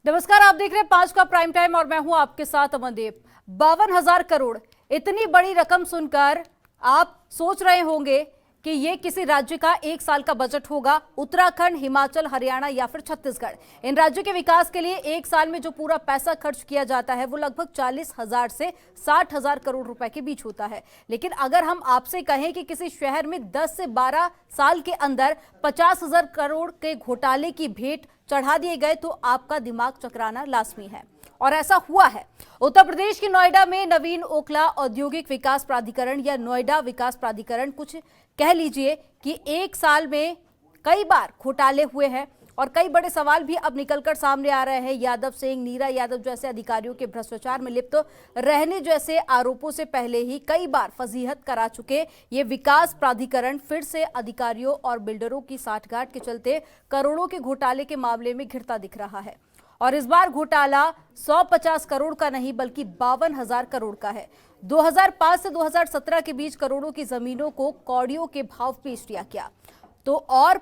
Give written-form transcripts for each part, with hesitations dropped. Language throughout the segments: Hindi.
नमस्कार, आप देख रहे हैं 5 का प्राइम टाइम और मैं हूं आपके साथ अमनदीप। 52,000 करोड़, इतनी बड़ी रकम सुनकर आप सोच रहे होंगे कि ये किसी राज्य का एक साल का बजट होगा। उत्तराखंड, हिमाचल, हरियाणा या फिर छत्तीसगढ़, इन राज्यों के विकास के लिए एक साल में जो पूरा पैसा खर्च किया जाता है वो लगभग 40,000 से 60,000 करोड़ रुपए के बीच होता है। लेकिन अगर हम आपसे कहें कि किसी शहर में 10 से 12 साल के अंदर 50,000 करोड़ के घोटाले की भेंट चढ़ा दिए गए तो आपका दिमाग चकराना लाजमी है, और ऐसा हुआ है। उत्तर प्रदेश के नोएडा में नवीन ओखला औद्योगिक विकास प्राधिकरण या नोएडा विकास प्राधिकरण, कुछ कह लीजिए कि एक साल में कई बार घोटाले हुए हैं और कई बड़े सवाल भी अब निकलकर सामने आ रहे हैं। यादव सिंह, नीरा यादव जैसे अधिकारियों के भ्रष्टाचार में लिप्त रहने जैसे आरोपों से पहले ही कई बार फजीहत करा चुके ये विकास प्राधिकरण फिर से अधिकारियों और बिल्डरों की साठगांठ के चलते करोड़ों के घोटाले के मामले में घिरता दिख रहा है। और इस बार घोटाला 150 करोड़ का नहीं बल्कि 52,000 करोड़ का है। 2005 से 2017 के बीच करोड़ों की जमीनों को कौड़ियों के भाव पेश किया गया, तो और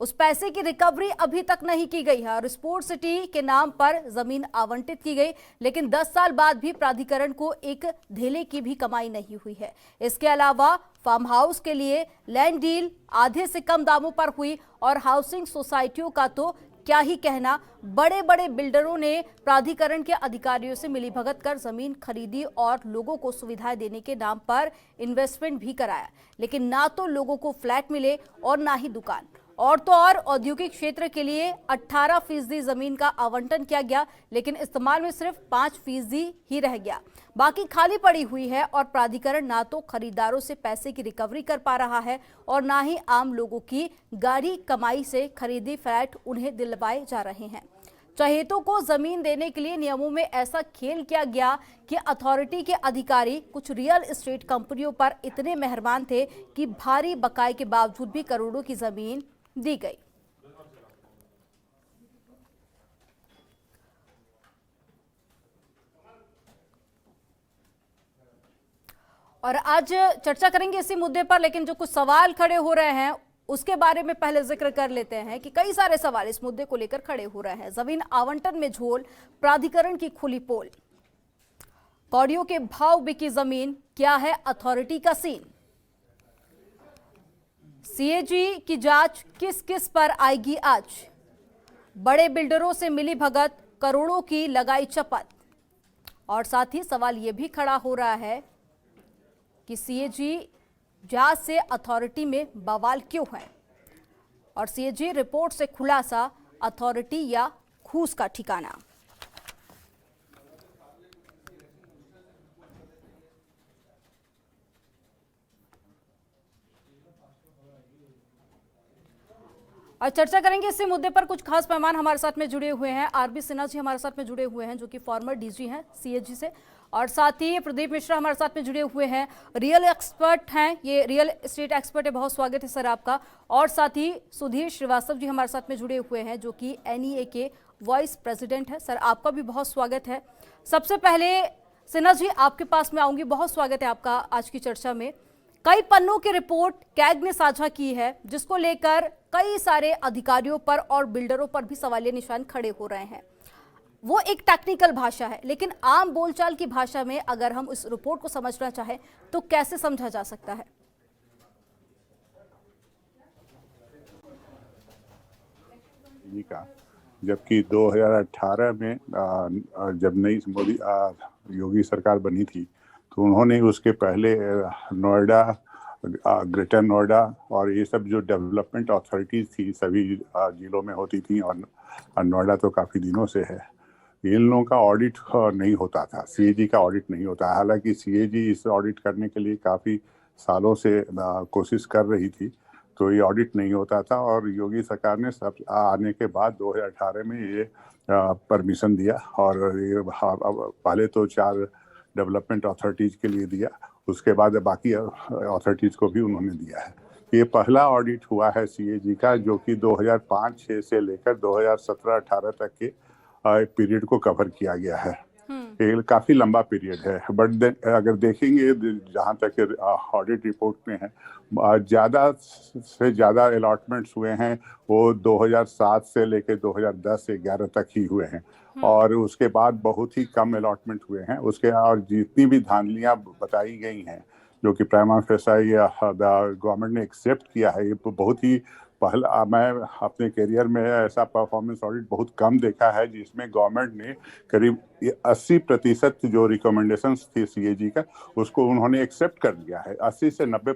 उस पैसे की रिकवरी अभी तक नहीं की गई है और स्पोर्ट सिटी के नाम पर जमीन आवंटित की गई, लेकिन 10 साल बाद भी प्राधिकरण को एक धेले की भी कमाई नहीं हुई है। इसके अलावा फार्म हाउस के लिए लैंड डील आधे से कम दामों पर हुई और हाउसिंग सोसाइटियों का तो क्या ही कहना। बड़े बड़े बिल्डरों ने प्राधिकरण के अधिकारियों से मिलीभगत कर जमीन खरीदी और लोगों को सुविधाएं देने के नाम पर इन्वेस्टमेंट भी कराया, लेकिन ना तो लोगों को फ्लैट मिले और ना ही दुकान। और तो और औद्योगिक क्षेत्र के लिए 18% जमीन का आवंटन किया गया, लेकिन इस्तेमाल में सिर्फ 5% ही रह गया, बाकी खाली पड़ी हुई है। और प्राधिकरण ना तो खरीदारों से पैसे की रिकवरी कर पा रहा है और ना ही आम लोगों की गाड़ी कमाई से खरीदी फ्लैट उन्हें दिलवाए जा रहे हैं। चहेतों को जमीन देने के लिए नियमों में ऐसा खेल किया गया कि अथॉरिटी के अधिकारी कुछ रियल एस्टेट कंपनियों पर इतने मेहरबान थे कि भारी बकाये के बावजूद भी करोड़ों की जमीन दी गई। और आज चर्चा करेंगे इसी मुद्दे पर, लेकिन जो कुछ सवाल खड़े हो रहे हैं उसके बारे में पहले जिक्र कर लेते हैं कि कई सारे सवाल इस मुद्दे को लेकर खड़े हो रहे हैं। जमीन आवंटन में झोल, प्राधिकरण की खुली पोल, कौड़ियों के भाव बिकी जमीन, क्या है अथॉरिटी का सीन, सीएजी की जांच किस किस पर आएगी आज, बड़े बिल्डरों से मिली भगत, करोड़ों की लगाई चपत। और साथ ही सवाल यह भी खड़ा हो रहा है कि सीएजी जांच से अथॉरिटी में बवाल क्यों है, और सीएजी रिपोर्ट से खुलासा, अथॉरिटी या घूस का ठिकाना। और चर्चा करेंगे इसी मुद्दे पर। कुछ खास मेहमान हमारे साथ में जुड़े हुए हैं। आरबी सिन्हा जी हमारे साथ में जुड़े हुए हैं, जो कि फॉर्मर डीजी हैं सीएजी से, और साथ ही प्रदीप मिश्रा हमारे साथ में जुड़े हुए हैं, रियल एक्सपर्ट हैं, ये रियल एस्टेट एक्सपर्ट है। बहुत स्वागत है सर आपका। और साथ ही सुधीर श्रीवास्तव जी हमारे साथ में जुड़े हुए हैं, जो कि एनईए के वाइस प्रेसिडेंट है। सर आपका भी बहुत स्वागत है। सबसे पहले सिन्हा जी आपके पास में आऊंगी, बहुत स्वागत है आपका आज की चर्चा में। कई पन्नों की रिपोर्ट कैग ने साझा की है, जिसको लेकर कई सारे अधिकारियों पर और बिल्डरों पर भी सवालिया निशान खड़े हो रहे हैं। वो एक टेक्निकल भाषा है, लेकिन आम बोलचाल की भाषा में अगर हम इस रिपोर्ट को समझना चाहें तो कैसे समझा जा सकता है? जी का जबकि 2018 में जब नई मोदी योगी सरकार बनी थी तो उन्होंने उसके पहले नोएडा, ग्रेटर नोएडा और ये सब जो डेवलपमेंट अथॉरिटीज थी सभी जिलों में होती थी, और नोएडा तो काफ़ी दिनों से है, इन लोगों का ऑडिट नहीं होता था, सीएजी का ऑडिट नहीं होता। हालांकि सीएजी इस ऑडिट करने के लिए काफ़ी सालों से कोशिश कर रही थी, तो ये ऑडिट नहीं होता था। और योगी सरकार ने सब आने के बाद 2018 में ये परमिशन दिया, और ये पहले तो 4 डेवलपमेंट अथॉरिटीज़ के लिए दिया, उसके बाद बाकी अथॉरिटीज़ को भी उन्होंने दिया है। ये पहला ऑडिट हुआ है सीएजी का, जो कि 2005-06 से लेकर 2017-18 तक के पीरियड को कवर किया गया है। ये काफी लंबा पीरियड है। बट अगर देखेंगे जहां तक ऑडिट रिपोर्ट में है, ज्यादा से ज्यादा अलॉटमेंट्स हुए हैं वो 2007 से लेकर 2010-11 तक ही हुए हैं, और उसके बाद बहुत ही कम अलॉटमेंट हुए हैं उसके। और जितनी भी धांधलियां बताई गई हैं जो कि प्राइमा फेसाई गवर्नमेंट ने एक्सेप्ट किया है, ये बहुत ही पहला, मैं अपने करियर में ऐसा परफॉर्मेंस ऑडिट बहुत कम देखा है जिसमें गवर्नमेंट ने करीब 80% जो रिकमेंडेशंस थी सीएजी का, उसको उन्होंने एक्सेप्ट कर लिया है। 80 से 90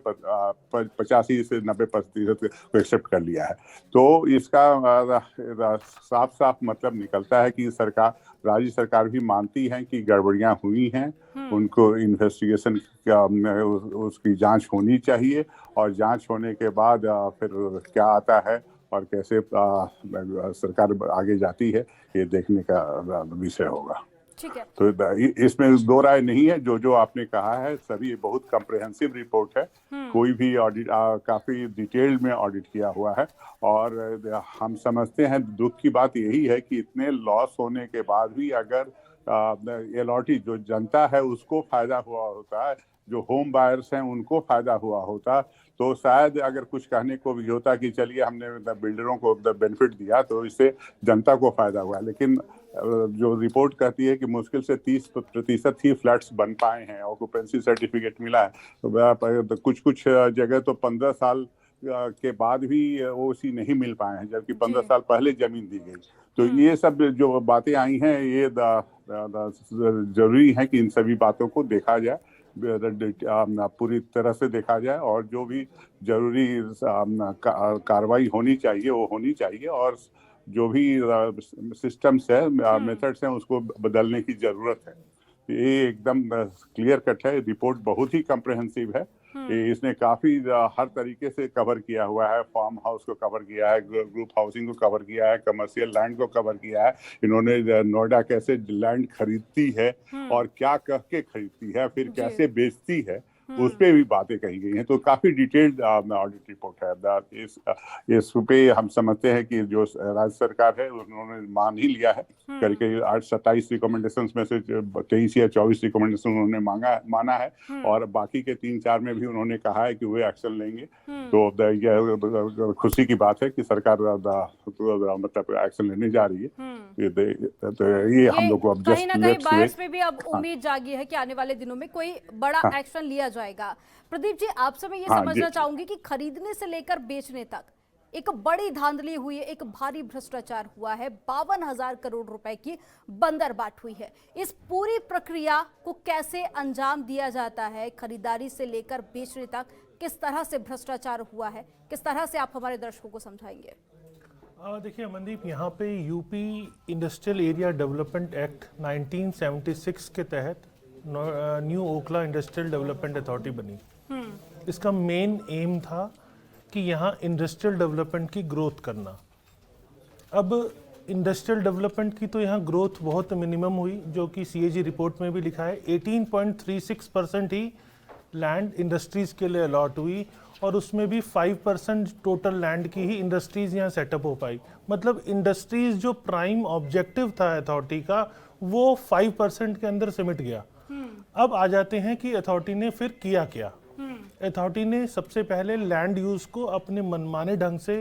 85 से 90% को एक्सेप्ट कर लिया है। तो इसका साफ साफ मतलब निकलता है कि राज्य सरकार भी मानती है कि गड़बड़ियां हुई हैं, उनको इन्वेस्टिगेशन उसकी जांच होनी चाहिए, और जांच होने के बाद फिर क्या आता है और कैसे सरकार आगे जाती है, ये देखने का विषय होगा। ठीक है। तो इसमें दो राय नहीं है, जो आपने कहा है सभी बहुत कम्प्रिहेंसिव रिपोर्ट है। कोई भी ऑडिट काफी डिटेल्ड में ऑडिट किया हुआ है, और हम समझते हैं दुख की बात यही है कि इतने लॉस होने के बाद भी अगर एलॉटी जो जनता है उसको फायदा हुआ होता है, जो होम बायर्स हैं उनको फायदा हुआ होता, तो शायद अगर कुछ कहने को भी होता कि चलिए हमने बिल्डरों को बेनिफिट दिया तो इससे जनता को फायदा हुआ। लेकिन जो रिपोर्ट कहती है कि मुश्किल से 30% ही फ्लैट्स बन पाए हैं, ऑक्यूपेंसी सर्टिफिकेट मिला है, तो कुछ जगह तो 15 साल के बाद भी ओसी नहीं मिल पाए हैं, जबकि 15 साल पहले जमीन दी गई। तो ये सब जो बातें आई हैं, ये जरूरी है कि इन सभी बातों को देखा जाए, पूरी तरह से देखा जाए, और जो भी जरूरी कार्रवाई होनी चाहिए वो होनी चाहिए, और जो भी सिस्टम्स है, मेथड्स हैं, उसको बदलने की जरूरत है। ये एकदम क्लियर कट है। रिपोर्ट बहुत ही कम्प्रिहेंसिव है। इसने काफी हर तरीके से कवर किया हुआ है। फार्म हाउस को कवर किया है, ग्रुप हाउसिंग को कवर किया है, कमर्शियल लैंड को कवर किया है। इन्होंने नोएडा कैसे लैंड खरीदती है और क्या कह के खरीदती है, फिर कैसे बेचती है, उस पे भी बातें कही गई हैं। तो काफी डिटेल्ड ऑडिट रिपोर्ट है। इस पे हम समझते हैं कि जो राज्य सरकार है उन्होंने मान ही लिया है। करीब 27 रिकमेंडेशंस में से 23 या 24 रिकमेंडेशन उन्होंने माना है, और बाकी के 3-4 में भी उन्होंने कहा है कि वे एक्शन लेंगे। तो यह खुशी की बात है कि सरकार मतलब एक्शन लेने जा रही है। तो ये हम लोग को अब कहीं ना कहीं बायर्स पे भी अब हाँ। उम्मीद जागी है कि आने वाले दिनों में कोई बड़ा एक्शन लिया जाएगा। प्रदीप जी, आपसे मैं ये समझना चाहूंगी कि खरीदने से लेकर बेचने तक एक बड़ी धांधली हुई है, एक भारी भ्रष्टाचार हुआ है, 52,000 करोड़ रुपए की बंदरबाट हुई है। इस पूरी प्रक्रिया को कैसे अंजाम दिया जाता है, खरीदारी से लेकर बेचने तक किस तरह से भ्रष्टाचार हुआ है, किस तरह से आप हमारे दर्शकों को समझाएंगे? देखिए अमनदीप, यहाँ पे UP industrial area development act 1976 के तहत new Okhla industrial development authority बनी। इसका मेन एम था कि यहाँ इंडस्ट्रियल डेवलपमेंट की ग्रोथ करना। अब इंडस्ट्रियल डेवलपमेंट की तो यहाँ ग्रोथ बहुत मिनिमम हुई, जो कि सीएजी रिपोर्ट में भी लिखा है। 18.36% ही लैंड इंडस्ट्रीज़ के लिए अलॉट हुई, और उसमें भी 5% टोटल लैंड की ही इंडस्ट्रीज़ यहाँ सेटअप हो पाई। मतलब इंडस्ट्रीज़ जो प्राइम ऑब्जेक्टिव था अथॉरिटी का, वो 5% के अंदर सिमट गया। अब आ जाते हैं कि अथॉरिटी ने फिर किया क्या। अथॉरिटी ने सबसे पहले लैंड यूज़ को अपने मनमाने ढंग से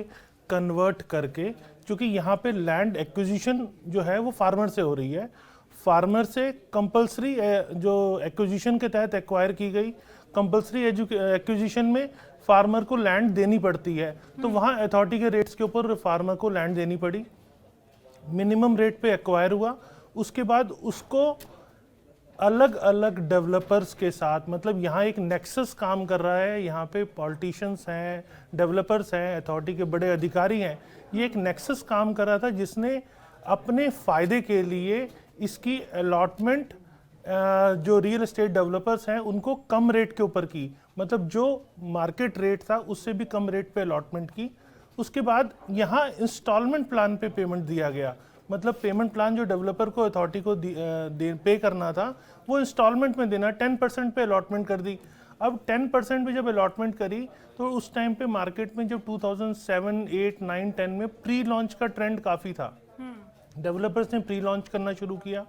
कन्वर्ट करके, क्योंकि यहाँ पे लैंड एक्विजिशन जो है वो फार्मर से हो रही है, फार्मर से कंपलसरी जो एक्विजिशन के तहत एक्वायर की गई, कंपलसरी एक्विजिशन में फार्मर को लैंड देनी पड़ती है। तो वहाँ अथॉरिटी के रेट्स के ऊपर फार्मर को लैंड देनी पड़ी, मिनिमम रेट पे एक्वायर हुआ। उसके बाद उसको अलग अलग डेवलपर्स के साथ, मतलब यहाँ एक नेक्सस काम कर रहा है। यहाँ पे पॉलिटिशियंस हैं, डेवलपर्स हैं, अथॉरिटी के बड़े अधिकारी हैं। ये एक नेक्सस काम कर रहा था जिसने अपने फ़ायदे के लिए इसकी अलॉटमेंट जो रियल एस्टेट डेवलपर्स हैं उनको कम रेट के ऊपर की, मतलब जो मार्केट रेट था उससे भी कम रेट पे अलॉटमेंट की। उसके बाद यहाँ इंस्टॉलमेंट प्लान पे पेमेंट दिया गया, मतलब पेमेंट प्लान जो डेवलपर को अथॉरिटी को पे करना था वो इंस्टॉलमेंट में देना, 10% पे अलॉटमेंट कर दी। अब 10% पे जब अलॉटमेंट करी तो उस टाइम पे मार्केट में जब 2007, 8, 9, 10 में प्री लॉन्च का ट्रेंड काफ़ी था। डेवलपर्स ने प्री लॉन्च करना शुरू किया।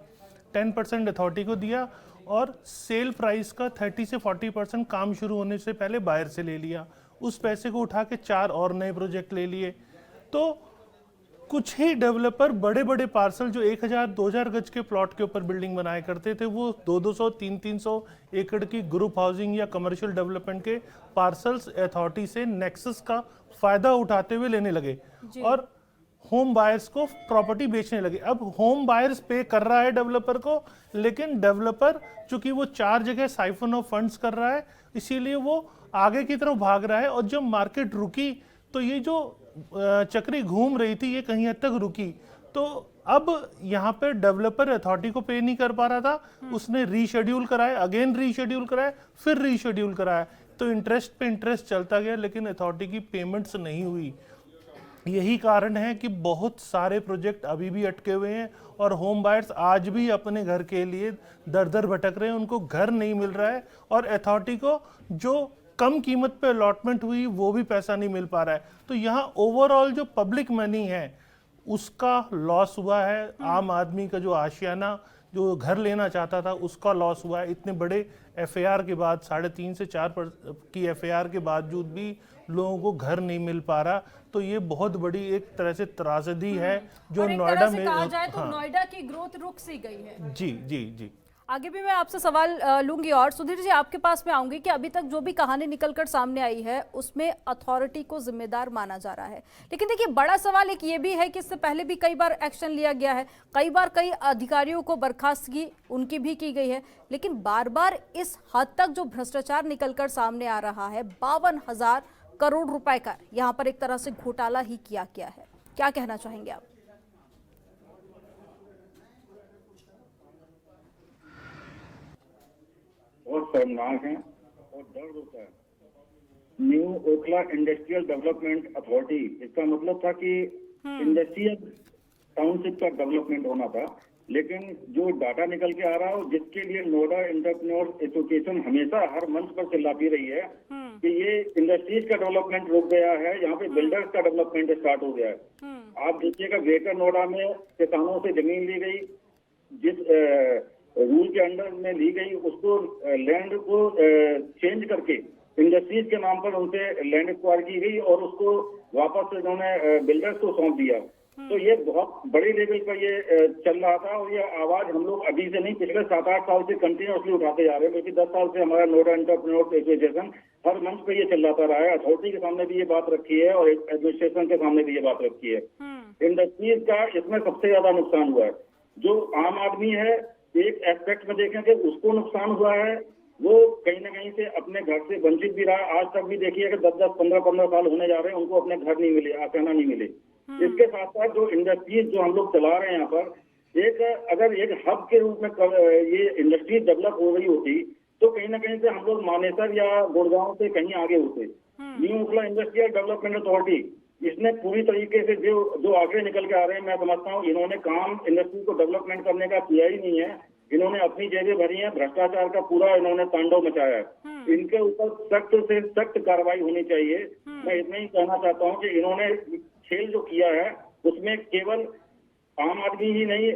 10% अथॉरिटी को दिया और सेल प्राइस का 30 से 40% काम शुरू होने से पहले बायर से ले लिया। उस पैसे को उठा के 4 और नए प्रोजेक्ट ले लिए। तो कुछ ही डेवलपर बड़े बड़े पार्सल जो 1000-2000 गज के प्लॉट के ऊपर बिल्डिंग बनाया करते थे, वो 200, 300 एकड़ की ग्रुप हाउसिंग या कमर्शियल डेवलपमेंट के पार्सल्स अथॉरिटी से नेक्सस का फायदा उठाते हुए लेने लगे और होम बायर्स को प्रॉपर्टी बेचने लगे। अब होम बायर्स पे कर रहा है डेवलपर को, लेकिन डेवलपर चूंकि वो 4 जगह साइफन ऑफ फंड्स कर रहा है, इसीलिए वो आगे की तरफ भाग रहा है। और जब मार्केट रुकी तो ये जो चक्री घूम रही थी ये कहीं हद तक रुकी। तो अब यहाँ पे डेवलपर अथॉरिटी को पे नहीं कर पा रहा था, उसने रीशेड्यूल कराया, अगेन रीशेड्यूल कराया, फिर रीशेड्यूल कराया। तो इंटरेस्ट पे इंटरेस्ट चलता गया, लेकिन अथॉरिटी की पेमेंट्स नहीं हुई। यही कारण है कि बहुत सारे प्रोजेक्ट अभी भी अटके हुए हैं और होम बायर्स आज भी अपने घर के लिए दर दर भटक रहे हैं, उनको घर नहीं मिल रहा है और अथॉरिटी को जो कम कीमत पे अलॉटमेंट हुई वो भी पैसा नहीं मिल पा रहा है। तो यहाँ ओवरऑल जो पब्लिक मनी है उसका लॉस हुआ है। आम आदमी का जो आशियाना जो घर लेना चाहता था उसका लॉस हुआ है। इतने बड़े एफआईआर के बाद 3.5 से 4 की एफआईआर के बावजूद भी लोगों को घर नहीं मिल पा रहा। तो ये बहुत बड़ी एक तरह से त्रासदी है जो नोएडा में कहा जाए तो नोएडा की ग्रोथ रुक सी गई है। जी जी जी। आगे भी मैं आपसे सवाल लूंगी और सुधीर जी आपके पास में आऊंगी कि अभी तक जो भी कहानी निकलकर सामने आई है उसमें अथॉरिटी को जिम्मेदार माना जा रहा है, लेकिन देखिए बड़ा सवाल एक ये भी है कि इससे पहले भी कई बार एक्शन लिया गया है, कई बार कई अधिकारियों को बर्खास्तगी उनकी भी की गई है, लेकिन बार बार इस हद तक जो भ्रष्टाचार निकलकर सामने आ रहा है 52,000 करोड़ रुपए का यहाँ पर एक तरह से घोटाला ही किया गया है। क्या कहना चाहेंगे आप? बहुत शर्मनाक है और दर्द होता है। New Okhla industrial development authority, इसका मतलब था कि इंडस्ट्रियल टाउनशिप का डेवलपमेंट होना था, लेकिन जो डाटा निकल के आ रहा है जिसके लिए नोएडा एंटरप्रेन्योर एसोसिएशन हमेशा हर मंच पर चिल्लाती रही है कि ये इंडस्ट्रीज का डेवलपमेंट रुक गया है, यहाँ पे बिल्डर्स का डेवलपमेंट स्टार्ट हो गया है। आप देखिएगा ग्रेटर नोएडा में किसानों से जमीन ली गई, जिस रूल के अंडर में ली गई, उसको लैंड को चेंज करके इंडस्ट्रीज के नाम पर उनसे लैंड एक्वायर की गई और उसको वापस उन्होंने बिल्डर्स को सौंप दिया। तो ये बहुत बड़ी लेवल पर ये चल रहा था और ये आवाज हम लोग अभी से नहीं, पिछले 7-8 साल से कंटिन्यूसली उठाते जा रहे हैं, क्योंकि 10 साल से हमारा नोएडा एंटरप्रेन्योर एसोसिएशन हर मंच पे ये चिल्लाता रहा है। अथॉरिटी के सामने भी ये बात रखी है और एडमिनिस्ट्रेशन के सामने भी ये बात रखी है। इंडस्ट्रीज का इसमें सबसे ज्यादा नुकसान हुआ है। जो आम आदमी है एक एस्पेक्ट में देखें कि उसको नुकसान हुआ है, वो कहीं ना कहीं से अपने घर से वंचित भी रहा। आज तक भी देखिए कि 10-10, 15-15 साल होने जा रहे हैं, उनको अपने घर नहीं मिले, आसाना नहीं मिले। इसके साथ साथ जो इंडस्ट्रीज जो हम लोग चला रहे हैं यहाँ पर, अगर एक हब के रूप में ये इंडस्ट्री डेवलप हो रही होती तो कहीं ना कहीं से हम लोग मानेसर या गुड़गांव से कहीं आगे होते। New Okhla industrial development authority इसने पूरी तरीके से जो आगे निकल के आ रहे हैं, मैं समझता हूँ इन्होंने काम इंडस्ट्री को डेवलपमेंट करने का किया ही नहीं है। इन्होंने अपनी जेबें भरी हैं, भ्रष्टाचार का पूरा इन्होंने तांडव मचाया है। इनके ऊपर सख्त से सख्त कार्रवाई होनी चाहिए। मैं इतना ही कहना चाहता हूँ कि इन्होंने खेल जो किया है उसमें केवल आम आदमी ही नहीं,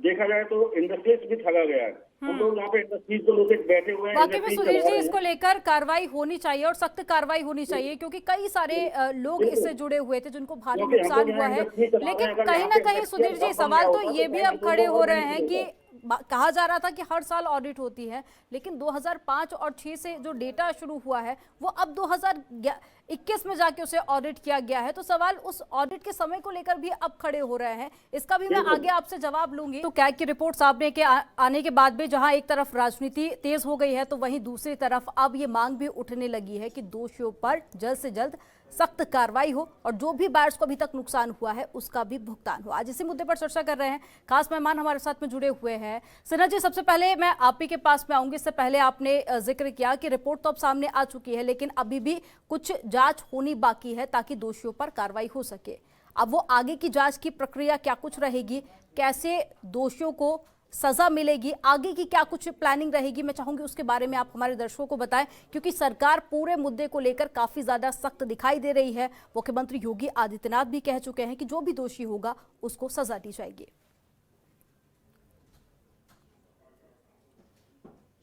देखा जाए तो इंडस्ट्रीज भी ठगा गया है। हम लोग यहाँ पे इंडस्ट्रीज को लोग बैठे हुए हैं। वाकई में सुधीर जी इसको लेकर कार्रवाई होनी चाहिए और सख्त कार्रवाई होनी चाहिए, क्योंकि कई सारे लोग इससे जुड़े हुए थे जिनको भारी नुकसान हुआ है। लेकिन कहीं ना कहीं सुधीर जी सवाल तो ये भी अब खड़े हो रहे हैं कि कहा जा रहा था कि हर साल ऑडिट होती है, लेकिन 2005 और 6 से जो डेटा शुरू हुआ है वो अब 2021 में जाके उसे ऑडिट किया गया है। तो सवाल उस ऑडिट के समय को लेकर भी अब खड़े हो रहे हैं, इसका भी मैं आगे आपसे जवाब लूंगी। तो कैग की रिपोर्ट सामने के आने के बाद भी जहां एक तरफ राजनीति तेज हो गई है, तो वहीं दूसरी तरफ अब ये मांग भी उठने लगी है कि दोषियों पर जल्द से जल्द सख्त कार्रवाई हो और जो भी बायर्स को अभी तक नुकसान हुआ है उसका भी भुगतान हो। आज इसी मुद्दे पर चर्चा कर रहे हैं, खास मेहमान हमारे साथ में जुड़े हुए हैं। सिन्हा जी, सबसे पहले मैं आप ही के पास में आऊंगी। इससे पहले आपने जिक्र किया कि रिपोर्ट तो अब सामने आ चुकी है, लेकिन अभी भी कुछ जांच होनी बाकी है ताकि दोषियों पर कार्रवाई हो सके। अब वो आगे की जांच की प्रक्रिया क्या कुछ रहेगी, कैसे दोषियों को सजा मिलेगी, आगे की क्या कुछ प्लानिंग रहेगी, मैं चाहूंगी उसके बारे में आप हमारे दर्शकों को बताएं, क्योंकि सरकार पूरे मुद्दे को लेकर काफी ज्यादा सख्त दिखाई दे रही है। मुख्यमंत्री योगी आदित्यनाथ भी कह चुके हैं कि जो भी दोषी होगा उसको सजा दी जाएगी।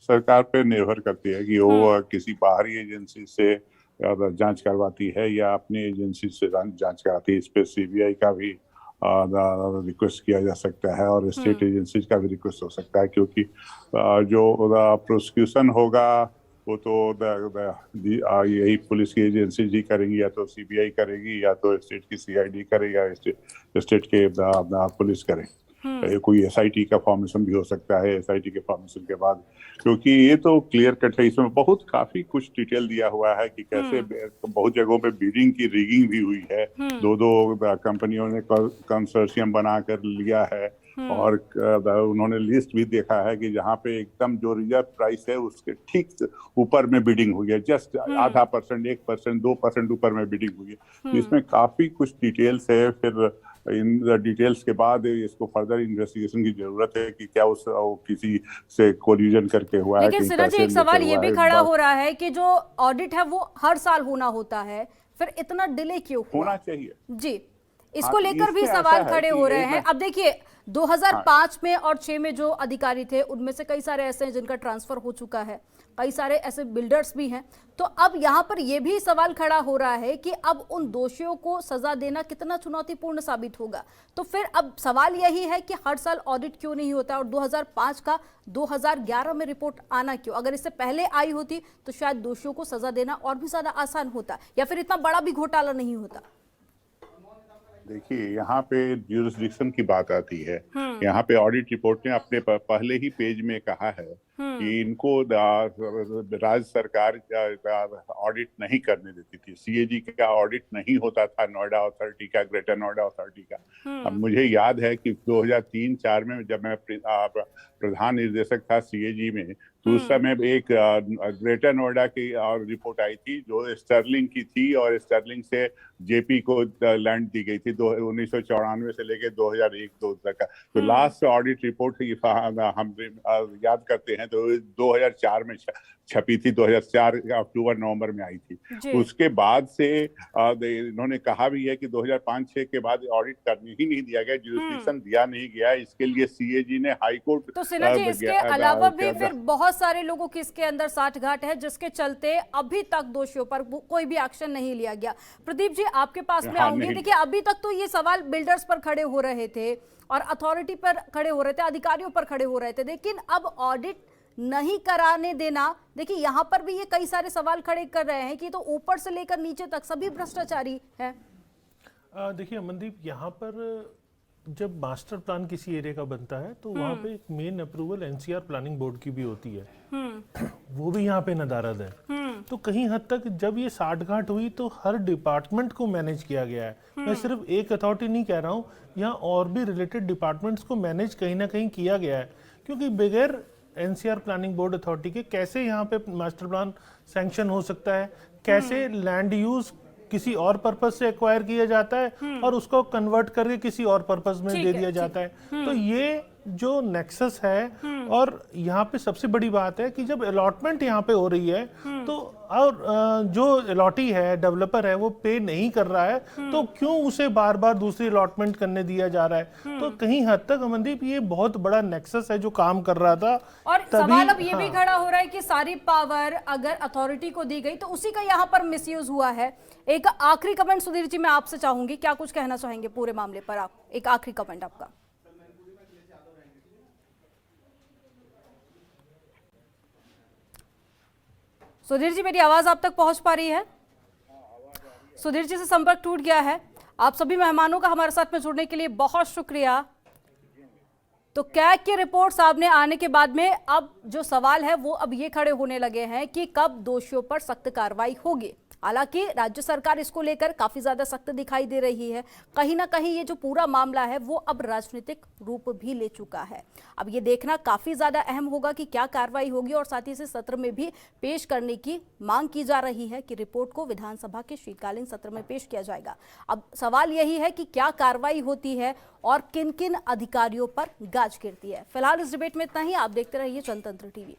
सरकार पे निर्भर करती है कि वो किसी बाहरी एजेंसी से जांच करवाती है या अपनी एजेंसी से जांच कराती है। इस पे सीबीआई का भी रिक्वेस्ट किया जा सकता है और स्टेट एजेंसीज का भी रिक्वेस्ट हो सकता है, क्योंकि जो प्रोसिक्यूशन होगा वो तो यही पुलिस की एजेंसी ही करेंगी, या तो सीबीआई करेगी या तो स्टेट की सीआईडी करेगी या स्टेट के पुलिस करे। कोई एसआईटी का फॉर्मेशन भी हो सकता है। एसआईटी के फॉर्मेशन के बाद, क्योंकि ये तो क्लियर कट है, इसमें बहुत काफी कुछ डिटेल दिया हुआ है कि कैसे बहुत जगहों पे बिडिंग की रिगिंग भी हुई है। दो कंपनियों ने कंसोर्शियम बनाकर लिया है और उन्होंने लिस्ट भी देखा है कि जहाँ पे एकदम जो रिजर्व प्राइस है उसके ठीक ऊपर में बिडिंग हुई है, जस्ट आधा %, 1%, 2% ऊपर में बिडिंग हुई है। तो इसमें काफी कुछ डिटेल्स है। फिर इन डिटेल्स के बाद इसको फर्दर इन्वेस्टिगेशन की जरूरत है कि क्या किसी से कोलिजन करके हुआ है। लेकिन सिन्हा जी, एक सवाल ये भी खड़ा हो रहा है कि जो ऑडिट है वो हर साल होना होता है, फिर इतना डिले क्यों होना चाहिए जी? इसको लेकर भी सवाल खड़े हो रहे हैं। अब देखिए 2005 में और 6 में जो अधिकारी थे उनमें से कई सारे ऐसे हैं जिनका ट्रांसफर हो चुका है, कई सारे ऐसे बिल्डर्स भी हैं। तो अब यहाँ पर यह भी सवाल खड़ा हो रहा है कि अब उन दोषियों को सजा देना कितना चुनौतीपूर्ण साबित होगा। तो फिर अब सवाल यही है कि हर साल ऑडिट क्यों नहीं होता और 2005 का 2011 में रिपोर्ट आना क्यों? अगर इससे पहले आई होती तो शायद दोषियों को सजा देना और भी ज्यादा आसान होता, या फिर इतना बड़ा भी घोटाला नहीं होता। देखिए, यहाँ पे ज्यूरिसडिक्शन की बात आती है। यहाँ पे ऑडिट रिपोर्ट ने अपने पहले ही पेज में कहा है कि इनको राज्य सरकार ऑडिट नहीं करने देती थी। सीएजी का ऑडिट नहीं होता था नोएडा अथॉरिटी का, ग्रेटर नोएडा अथॉरिटी का। अब मुझे याद है कि 2003-04 में जब मैं प्रधान निर्देशक था सीएजी में, तो उस समय एक ग्रेटर नोएडा की रिपोर्ट आई थी जो स्टर्लिंग की थी, और स्टर्लिंग से जेपी को लैंड दी गई थी 1994 से लेकर 2001-2 तक का। तो लास्ट ऑडिट रिपोर्ट हम याद करते हैं तो 2004 में छपी थी, 2004 अक्टूबर-नवंबर में आई थी। उसके बाद से इन्होंने कहा भी है कि 2005-06 के बाद ऑडिट करने ही नहीं दिया गया, ज्यूरिसडिक्शन दिया नहीं गया। इसके लिए सीएजी ने हाई कोर्ट। तो सिन्हा जी, इसके अलावा भी फिर बहुत सारे लोगों की इसके अंदर साठगांठ है, जिसके चलते अभी तक दोषियों पर कोई भी एक्शन नहीं लिया गया। प्रदीप जी, आपके पास में आऊंगी। देखिए, अभी तक तो ये सवाल बिल्डर्स पर खड़े हो रहे थे और अथॉरिटी पर खड़े हो रहे थे, अधिकारियों पर खड़े हो रहे थे, लेकिन अब ऑडिट नहीं कराने देना, देखिए यहाँ पर भी ये कई सारे सवाल खड़े कर रहे हैं कि तो ऊपर से लेकर नीचे तक सभी भ्रष्टाचारी है। देखिए अमनदीप, यहाँ पर जब मास्टर प्लान किसी एरिया का बनता है तो वहाँ पे एक main approval NCR planning board की भी होती है, वो भी यहाँ पे नदारद है। तो कहीं हद तक जब ये साठगांठ हुई तो हर डिपार्टमेंट को मैनेज किया गया है। मैं सिर्फ एक अथॉरिटी नहीं कह रहा हूँ, यहाँ और भी रिलेटेड डिपार्टमेंट्स को मैनेज कहीं ना कहीं किया गया है, क्योंकि बगैर एनसीआर प्लानिंग बोर्ड अथॉरिटी के कैसे यहाँ पे मास्टर प्लान सैंक्शन हो सकता है, कैसे लैंड यूज किसी और पर्पस से एक्वायर किया जाता है और उसको कन्वर्ट करके किसी और पर्पस में दे दिया जाता है। तो ये जो नेक्सस है, और यहाँ पे सबसे बड़ी बात है कि जब अलॉटमेंट यहाँ पे हो रही है तो और जो अलॉटी है, डेवलपर है, वो पे नहीं कर रहा है, तो क्यों उसे बार बार दूसरी अलॉटमेंट करने दिया जा रहा है? तो कहीं हद तक अमनदीप ये बहुत बड़ा नेक्सस है जो काम कर रहा था। और सवाल अब ये भी खड़ा हो रहा है कि सारी पावर अगर अथॉरिटी को दी गई तो उसी का यहाँ पर मिसयूज हुआ है। एक आखिरी कमेंट सुधीर जी मैं आपसे चाहूंगी, क्या कुछ कहना चाहेंगे पूरे मामले पर? आप एक आखिरी कमेंट आपका। सुधीर जी, मेरी आवाज आप तक पहुंच पा रही है? सुधीर जी से संपर्क टूट गया है। आप सभी मेहमानों का हमारे साथ में जुड़ने के लिए बहुत शुक्रिया। तो कैग की रिपोर्ट सामने आने के बाद में अब जो सवाल है वो अब ये खड़े होने लगे हैं कि कब दोषियों पर सख्त कार्रवाई होगी। हालांकि राज्य सरकार इसको लेकर काफी ज्यादा सख्त दिखाई दे रही है। कहीं ना कहीं ये जो पूरा मामला है वो अब राजनीतिक रूप भी ले चुका है। अब ये देखना काफी ज्यादा अहम होगा कि क्या कार्रवाई होगी, और साथ ही इसे सत्र में भी पेश करने की मांग की जा रही है कि रिपोर्ट को विधानसभा के शीतकालीन सत्र में पेश किया जाएगा। अब सवाल यही है कि क्या कार्रवाई होती है और किन किन अधिकारियों पर गाज गिरती है। फिलहाल इस डिबेट में इतना ही। आप देखते रहिए जनतंत्र टीवी।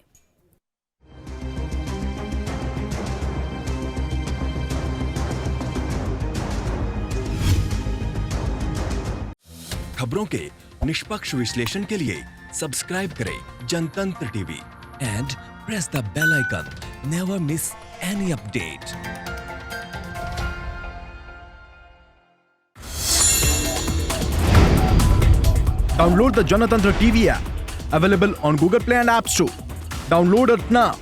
खबरों के निष्पक्ष विश्लेषण के लिए सब्सक्राइब करें जनतंत्र TV and press the bell icon. Never miss any update. Download the Janatantra TV app, available on Google Play and App Store. Download it now.